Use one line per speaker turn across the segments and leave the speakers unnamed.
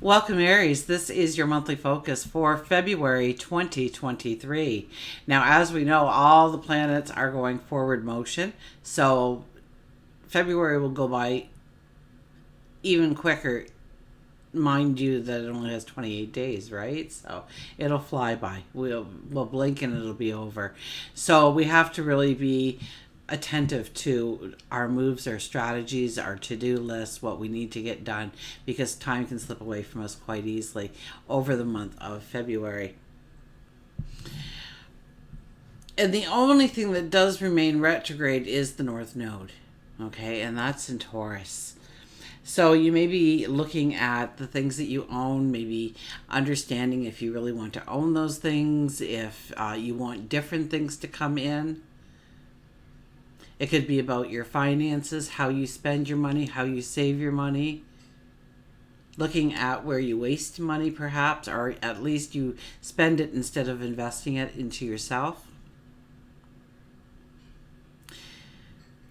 Welcome, Aries. This is your monthly focus for February 2023. Now, as we know, all the planets are going forward motion, so February will go by even quicker. Mind you, that it only has 28 days, right? So it'll fly by. We'll blink and it'll be over. So we have to really be attentive to our moves, our strategies, our to-do lists, what we need to get done, because time can slip away from us quite easily over the month of February. And the only thing that does remain retrograde is the North Node, okay? And that's in Taurus. So you may be looking at the things that you own, maybe understanding if you really want to own those things, if you want different things to come in. It could be about your finances, how you spend your money, how you save your money. Looking at where you waste money, perhaps, or at least you spend it instead of investing it into yourself.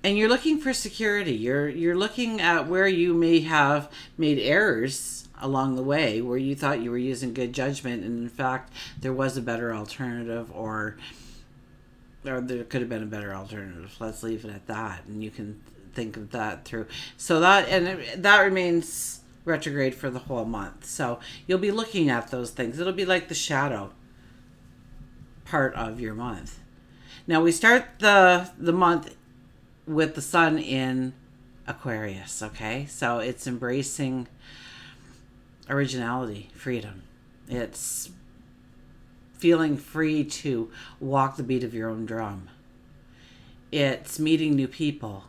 And you're looking for security. You're looking at where you may have made errors along the way, where you thought you were using good judgment, and in fact there was a better alternative, or there could have been a better alternative. Let's leave it at that, and you can think of that through. So that remains retrograde for the whole month. So you'll be looking at those things. It'll be like the shadow part of your month. Now we start the month with the sun in Aquarius, okay? So it's embracing originality, freedom. It's feeling free to walk the beat of your own drum. It's meeting new people.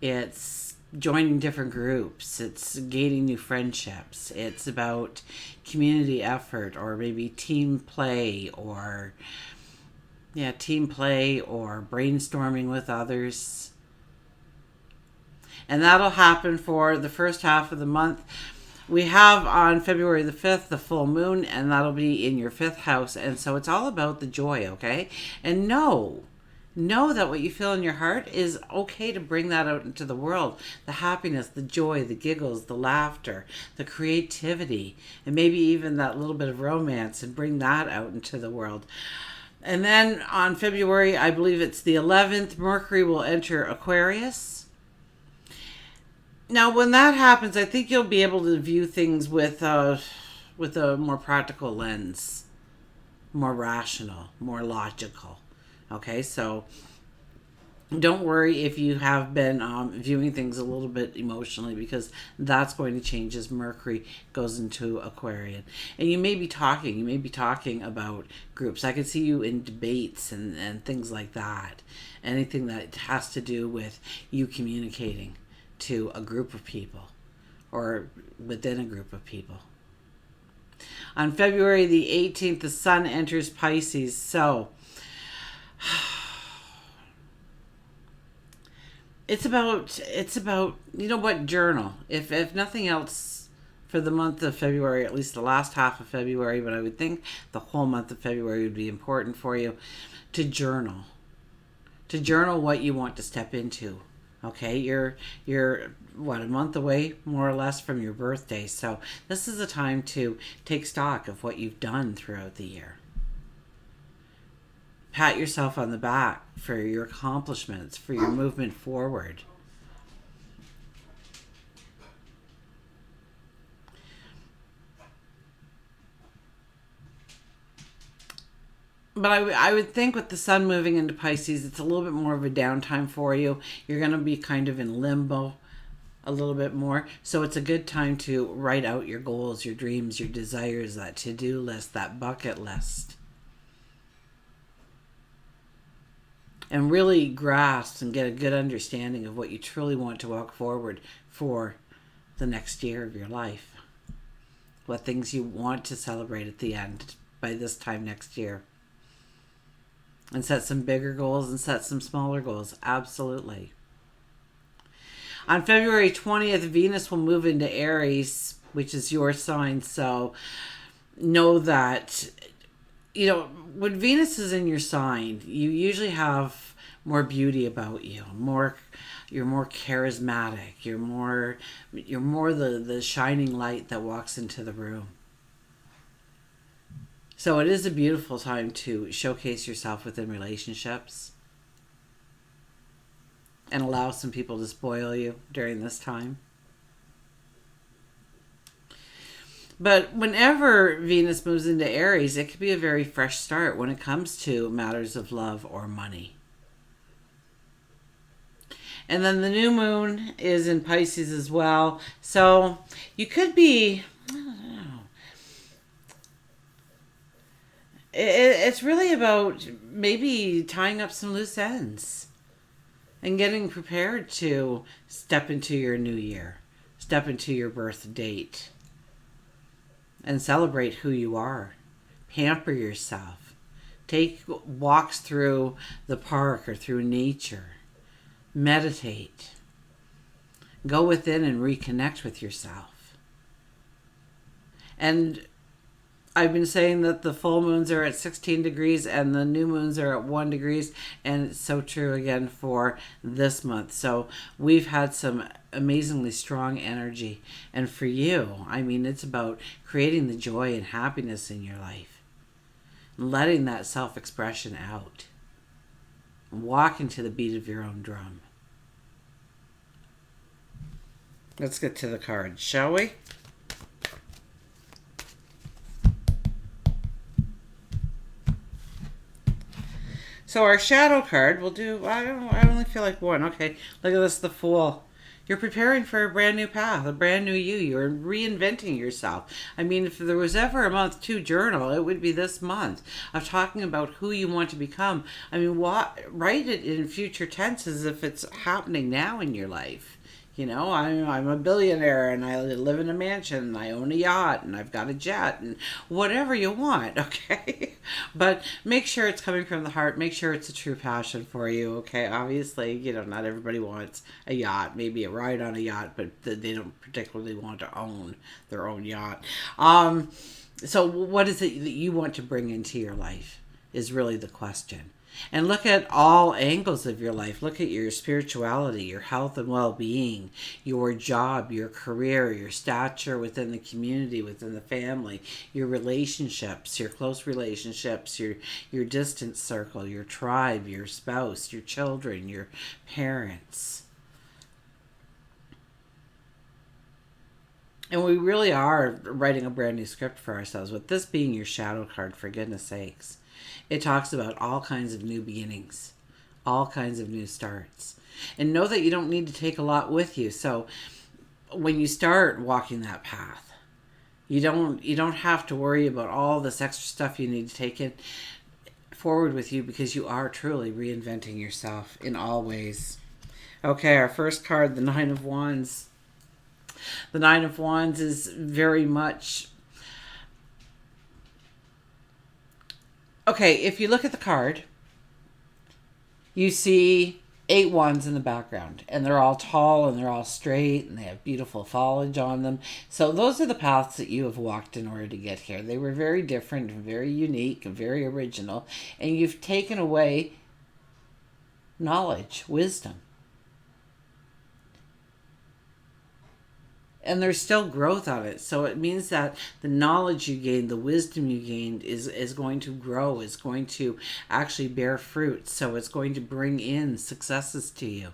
It's joining different groups. It's gaining new friendships. It's about community effort, or maybe team play, or brainstorming with others. And that'll happen for the first half of the month. We have on February the 5th the full moon, and that'll be in your 5th house. And so it's all about the joy, okay? And know that what you feel in your heart is okay to bring that out into the world. The happiness, the joy, the giggles, the laughter, the creativity, and maybe even that little bit of romance, and bring that out into the world. And then on February, I believe it's the 11th, Mercury will enter Aquarius. Now, when that happens, I think you'll be able to view things with a more practical lens, more rational, more logical. Okay, so don't worry if you have been viewing things a little bit emotionally, because that's going to change as Mercury goes into Aquarian. And you may be talking about groups. I could see you in debates and things like that. Anything that has to do with you communicating to a group of people, or within a group of people. On February the 18th, the sun enters Pisces. So it's about journal. If nothing else, for the month of February, at least the last half of February, but I would think the whole month of February would be important for you to journal. To journal what you want to step into. Okay, you're a month away, more or less, from your birthday. So this is a time to take stock of what you've done throughout the year. Pat yourself on the back for your accomplishments, for your movement forward. But I would think with the sun moving into Pisces, it's a little bit more of a downtime for you. You're going to be kind of in limbo a little bit more. So it's a good time to write out your goals, your dreams, your desires, that to-do list, that bucket list. And really grasp and get a good understanding of what you truly want to walk forward for the next year of your life. What things you want to celebrate at the end by this time next year. And set some bigger goals and set some smaller goals. Absolutely. On February 20th, Venus will move into Aries, which is your sign. So know that, when Venus is in your sign, you usually have more beauty about you, more You're more charismatic. You're more the shining light that walks into the room. So it is a beautiful time to showcase yourself within relationships and allow some people to spoil you during this time. But whenever Venus moves into Aries, it could be a very fresh start when it comes to matters of love or money. And then the new moon is in Pisces as well. So you could be, I don't know. It's really about maybe tying up some loose ends and getting prepared to step into your new year, step into your birth date, and celebrate who you are. Pamper yourself. Take walks through the park or through nature. Meditate. Go within and reconnect with yourself. And I've been saying that the full moons are at 16 degrees and the new moons are at 1 degrees, and it's so true again for this month. So we've had some amazingly strong energy. And for you, I mean, it's about creating the joy and happiness in your life. Letting that self-expression out. Walking to the beat of your own drum. Let's get to the cards, shall we? So our shadow card, we'll do, I only feel like one. Okay, look at this, the Fool. You're preparing for a brand new path, a brand new you. You're reinventing yourself. I mean, if there was ever a month to journal, it would be this month of talking about who you want to become. I mean, write it in future tense as if it's happening now in your life. You know, I'm a billionaire and I live in a mansion and I own a yacht and I've got a jet and whatever you want, okay? But make sure it's coming from the heart. Make sure it's a true passion for you, okay? Obviously, you know, not everybody wants a yacht, maybe a ride on a yacht, but they don't particularly want to own their own yacht. So what is it that you want to bring into your life is really the question. And look at all angles of your life. Look at your spirituality, your health and well-being, your job, your career, your stature within the community, within the family, your relationships, your close relationships, your distant circle, your tribe, your spouse, your children, your parents. And we really are writing a brand new script for ourselves, with this being your shadow card, for goodness sakes. It talks about all kinds of new beginnings, all kinds of new starts. And know that you don't need to take a lot with you. So when you start walking that path, you don't have to worry about all this extra stuff you need to take in forward with you, because you are truly reinventing yourself in all ways. Okay, our first card, the Nine of Wands. The Nine of Wands is very much... Okay, if you look at the card, you see 8 wands in the background, and they're all tall and they're all straight and they have beautiful foliage on them. So those are the paths that you have walked in order to get here. They were very different, very unique, and very original, and you've taken away knowledge, wisdom. And there's still growth of it. So it means that the knowledge you gained, the wisdom you gained is going to grow, is going to actually bear fruit. So it's going to bring in successes to you.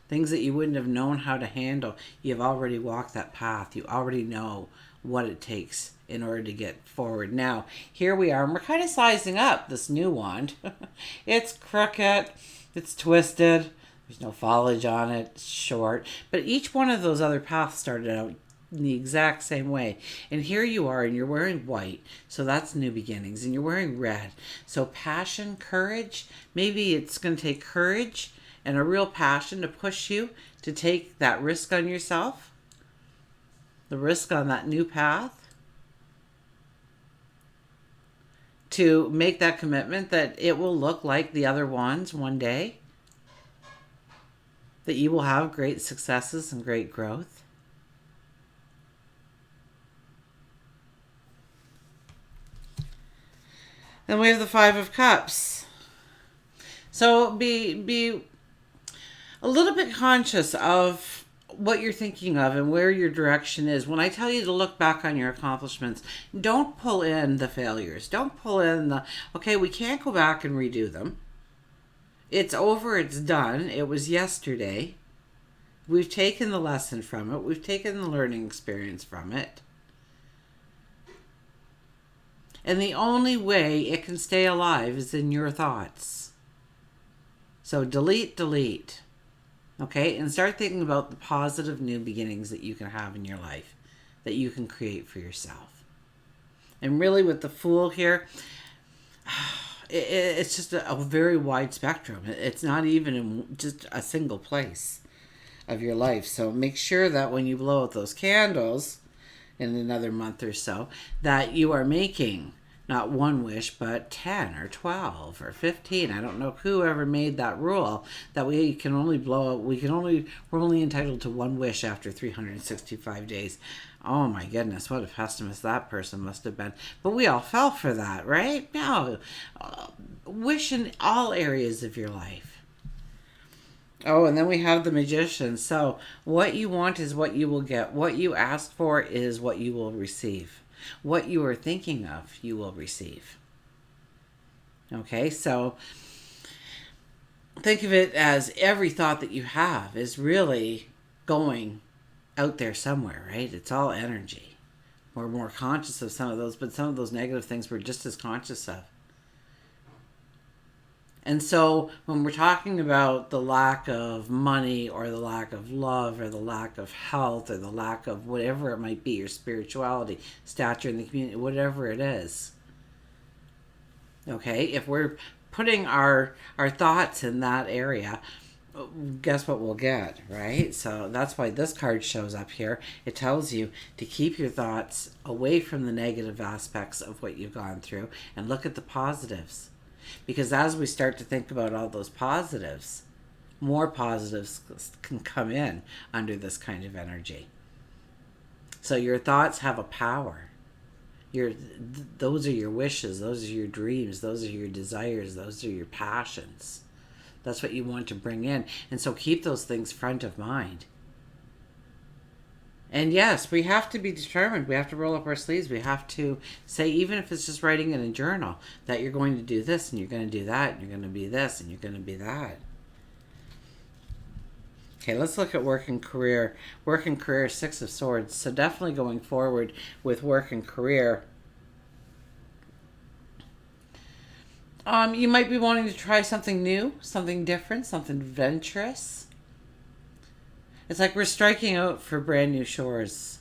Things that you wouldn't have known how to handle. You've already walked that path. You already know what it takes in order to get forward. Now, here we are, and we're kind of sizing up this new wand. It's crooked, it's twisted. There's no foliage on it, it's short. But each one of those other paths started out in the exact same way. And here you are, and you're wearing white, so that's new beginnings. And you're wearing red, so passion, courage. Maybe it's going to take courage and a real passion to push you to take that risk on yourself. The risk on that new path. To make that commitment that it will look like the other ones one day. That you will have great successes and great growth. Then we have the Five of Cups. So be a little bit conscious of what you're thinking of and where your direction is. When I tell you to look back on your accomplishments, don't pull in the failures. Don't pull in the, okay, we can't go back and redo them. It's over, it's done. It was yesterday. We've taken the lesson from it. We've taken the learning experience from it. And the only way it can stay alive is in your thoughts. So delete, delete. Okay? And start thinking about the positive new beginnings that you can have in your life, that you can create for yourself. And really with the Fool here, it's just a very wide spectrum. It's not even in just a single place of your life. So make sure that when you blow out those candles in another month or so, that you are making not one wish, but 10 or 12 or 15. I don't know whoever made that rule that we can only blow out, we're only entitled to one wish after 365 days. Oh my goodness, what a pessimist that person must have been. But we all fell for that, right? No. Wish in all areas of your life. Oh, and then we have the Magician. So what you want is what you will get. What you ask for is what you will receive. What you are thinking of, you will receive. Okay, so think of it as every thought that you have is really going out there somewhere, right? It's all energy. We're more conscious of some of those, but some of those negative things we're just as conscious of. And so when we're talking about the lack of money or the lack of love or the lack of health or the lack of whatever it might be, your spirituality, stature in the community, whatever it is, okay, if we're putting our thoughts in that area, guess what we'll get, right? So that's why this card shows up here. It tells you to keep your thoughts away from the negative aspects of what you've gone through and look at the positives. Because as we start to think about all those positives, more positives can come in under this kind of energy. So your thoughts have a power. Those are your wishes, those are your dreams, those are your desires, those are your passions. That's what you want to bring in. And so keep those things front of mind. And yes, we have to be determined. We have to roll up our sleeves. We have to say, even if it's just writing in a journal, that you're going to do this and you're going to do that and you're going to be this and you're going to be that. Okay, let's look at work and career. Work and career, Six of Swords. So definitely going forward with work and career. You might be wanting to try something new, something different, something adventurous. It's like we're striking out for brand new shores,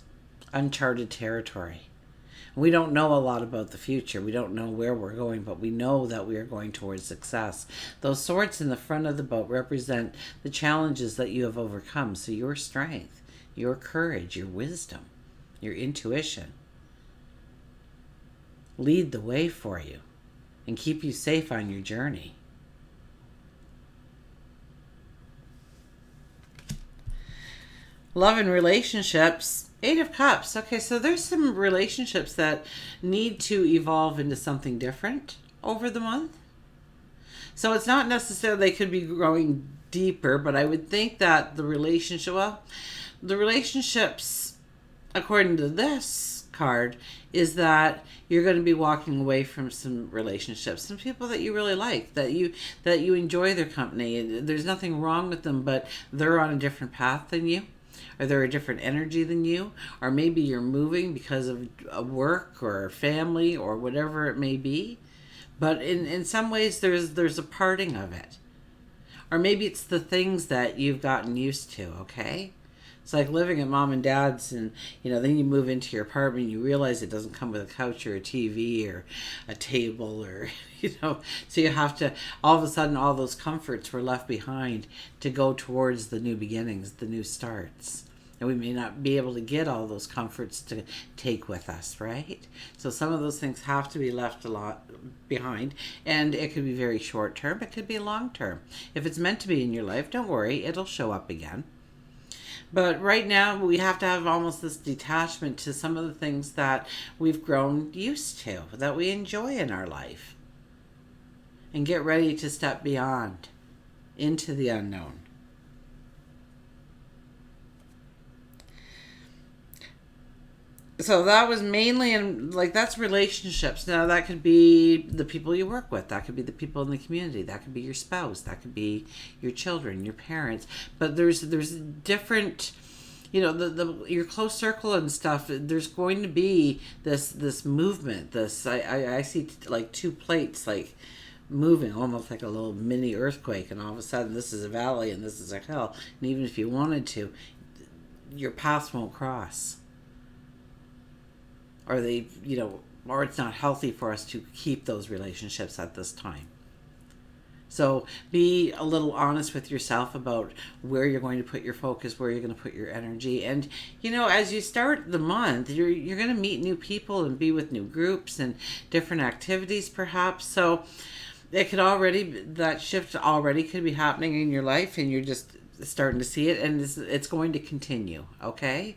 uncharted territory. We don't know a lot about the future. We don't know where we're going, but we know that we are going towards success. Those swords in the front of the boat represent the challenges that you have overcome. So your strength, your courage, your wisdom, your intuition lead the way for you and keep you safe on your journey. Love and relationships, Eight of Cups. Okay, so there's some relationships that need to evolve into something different over the month. So it's not necessarily they could be growing deeper, but I would think that the relationships, according to this card, is that you're going to be walking away from some relationships, some people that you really like, that you enjoy their company. There's nothing wrong with them, but they're on a different path than you. Or they're a different energy than you, or maybe you're moving because of a work or family or whatever it may be. But in some ways there's a parting of it. Or maybe it's the things that you've gotten used to, okay? It's like living at mom and dad's and, then you move into your apartment and you realize it doesn't come with a couch or a TV or a table or, so you have to, all of a sudden, all those comforts were left behind to go towards the new beginnings, the new starts. And we may not be able to get all those comforts to take with us, right? So some of those things have to be left a lot behind. And it could be very short term. It could be long term. If it's meant to be in your life, don't worry. It'll show up again. But right now, we have to have almost this detachment to some of the things that we've grown used to, that we enjoy in our life. And get ready to step beyond into the unknown. So that was mainly in, like, that's relationships. Now that could be the people you work with, that could be the people in the community, that could be your spouse, that could be your children, your parents. But there's different, you know, the your close circle and stuff. There's going to be this movement. I see like two plates like moving almost like a little mini earthquake, and all of a sudden this is a valley and this is a hill. And even if you wanted to, your paths won't cross. Or they, you know, or it's not healthy for us to keep those relationships at this time. So be a little honest with yourself about where you're going to put your focus, where you're going to put your energy. And, you know, as you start the month, you're going to meet new people and be with new groups and different activities perhaps. So it could already, that shift already could be happening in your life, and you're just starting to see it, and it's going to continue, okay?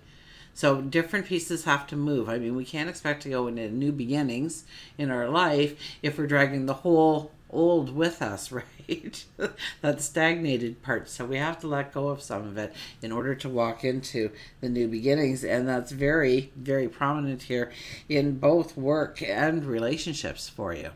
So different pieces have to move. I mean, we can't expect to go into new beginnings in our life if we're dragging the whole old with us, right? That stagnated part. So we have to let go of some of it in order to walk into the new beginnings. And that's very, very prominent here in both work and relationships for you.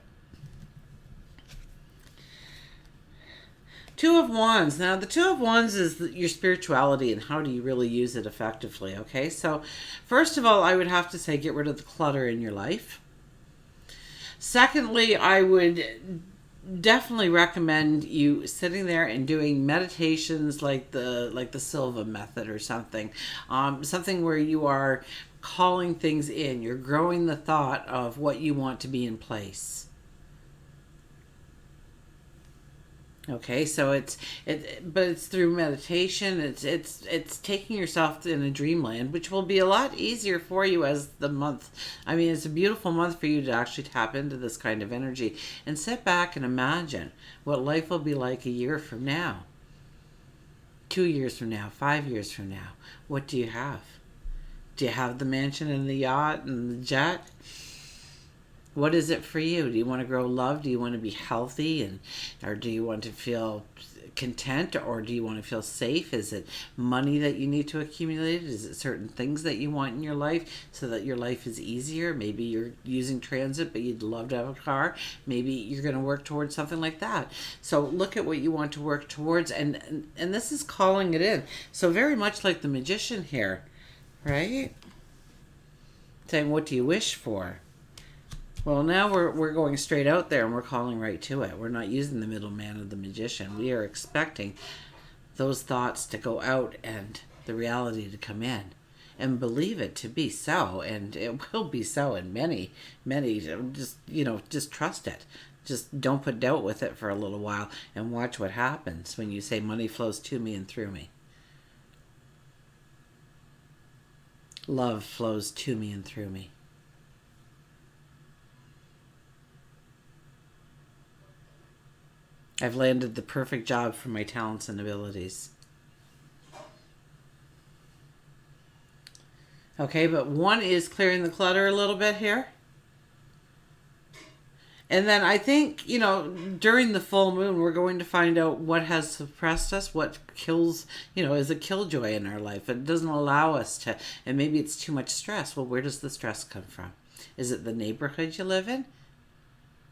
Two of Wands. Now, the Two of Wands is your spirituality and how do you really use it effectively, okay? So, first of all, I would have to say get rid of the clutter in your life. Secondly, I would definitely recommend you sitting there and doing meditations like the Silva method or something. Something where you are calling things in. You're growing the thought of what you want to be in place. Okay, so but it's through meditation. It's taking yourself in a dreamland, which will be a lot easier for you as the month. I mean, it's a beautiful month for you to actually tap into this kind of energy and sit back and imagine what life will be like a year from now, 2 years from now, 5 years from now. What do you have? Do you have the mansion and the yacht and the jet? What is it for you? Do you want to grow love? Do you want to be healthy? Or do you want to feel content? Or do you want to feel safe? Is it money that you need to accumulate? Is it certain things that you want in your life so that your life is easier? Maybe you're using transit, but you'd love to have a car. Maybe you're going to work towards something like that. So look at what you want to work towards. And this is calling it in. So very much like the magician here, right? Saying, what do you wish for? Well, now we're going straight out there and we're calling right to it. We're not using the middleman of the magician. We are expecting those thoughts to go out and the reality to come in. And believe it to be so. And it will be so in many, just trust it. Just don't put doubt with it for a little while and watch what happens when you say money flows to me and through me. Love flows to me and through me. I've landed the perfect job for my talents and abilities. Okay, but one is clearing the clutter a little bit here. And then I think, during the full moon, we're going to find out what has suppressed us, what kills, is a killjoy in our life. It doesn't allow us to, and maybe it's too much stress. Well, where does the stress come from? Is it the neighborhood you live in?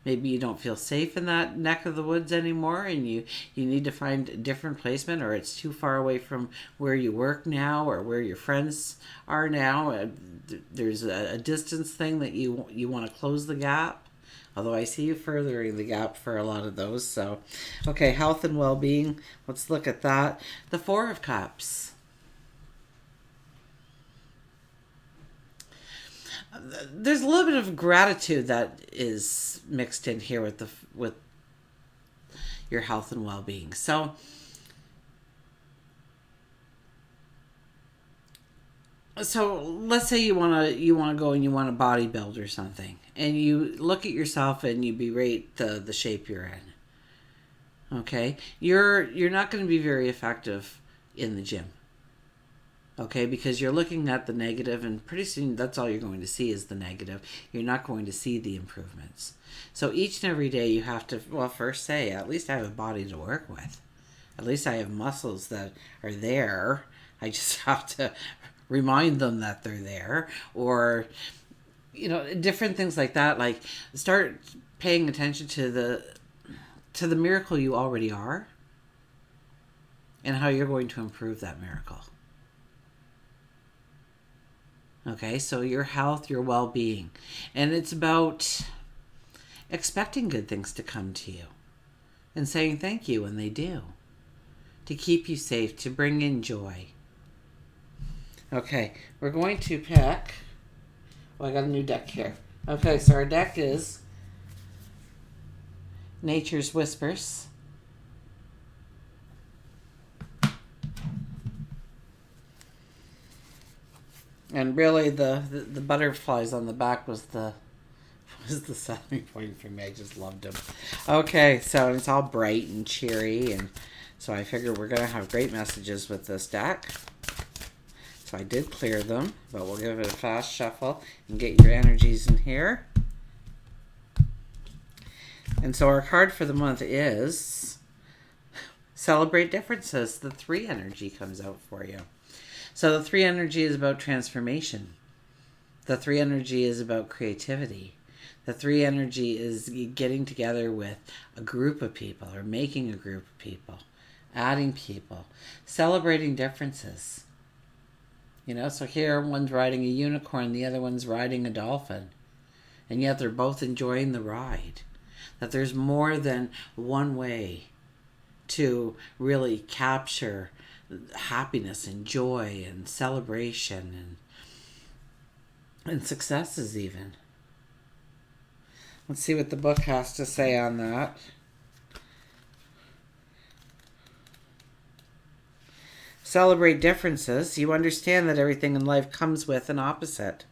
Maybe you don't feel safe in that neck of the woods anymore and you need to find a different placement, or it's too far away from where you work now or where your friends are now. There's a distance thing that you want to close the gap. Although I see you furthering the gap for a lot of those. So, okay, health and well-being. Let's look at that. The Four of Cups. There's a little bit of gratitude that is mixed in here with your health and well-being. So let's say you want to go and you want to bodybuild or something, and you look at yourself and you berate the shape you're in. Okay, you're not going to be very effective in the gym. Okay, because you're looking at the negative, and pretty soon that's all you're going to see is the negative. You're not going to see the improvements. So each and every day you have to, first say, at least I have a body to work with. At least I have muscles that are there. I just have to remind them that they're there, or, you know, different things like that. Like, start paying attention to the miracle you already are and how you're going to improve that miracle. Okay, so your health, your well-being. And it's about expecting good things to come to you and saying thank you when they do, to keep you safe, to bring in joy. Okay, we're going to pick... Oh, I got a new deck here. Okay, so our deck is Nature's Whispers. And really, the butterflies on the back was the selling point for me. I just loved them. Okay, so it's all bright and cheery, and so I figured we're going to have great messages with this deck. So I did clear them, but we'll give it a fast shuffle and get your energies in here. And so our card for the month is Celebrate Differences. The 3 energy comes out for you. So the 3 energy is about transformation. The 3 energy is about creativity. The 3 energy is getting together with a group of people, or making a group of people, adding people, celebrating differences. You know, so here one's riding a unicorn, the other one's riding a dolphin. And yet they're both enjoying the ride. That there's more than one way to really capture happiness and joy and celebration and successes even. Let's see what the book has to say on that. Celebrate differences. You understand that everything in life comes with an opposite.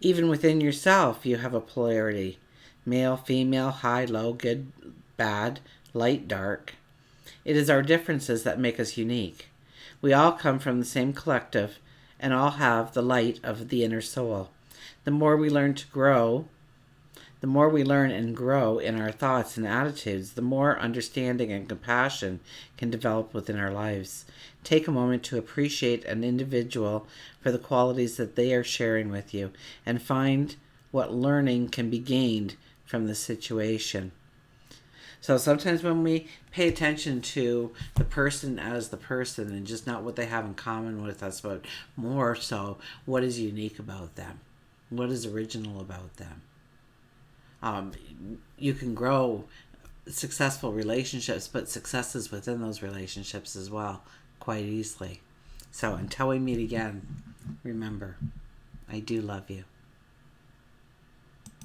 Even within yourself, you have a polarity. Male, female, high, low, good, bad, light, dark. It is our differences that make us unique. We all come from the same collective and all have the light of the inner soul. The more we learn and grow in our thoughts and attitudes, the more understanding and compassion can develop within our lives. Take a moment to appreciate an individual for the qualities that they are sharing with you and find what learning can be gained from the situation. So sometimes when we pay attention to the person as the person and just not what they have in common with us, but more so what is unique about them, what is original about them. You can grow successful relationships, but successes within those relationships as well, quite easily. So until we meet again, remember, I do love you.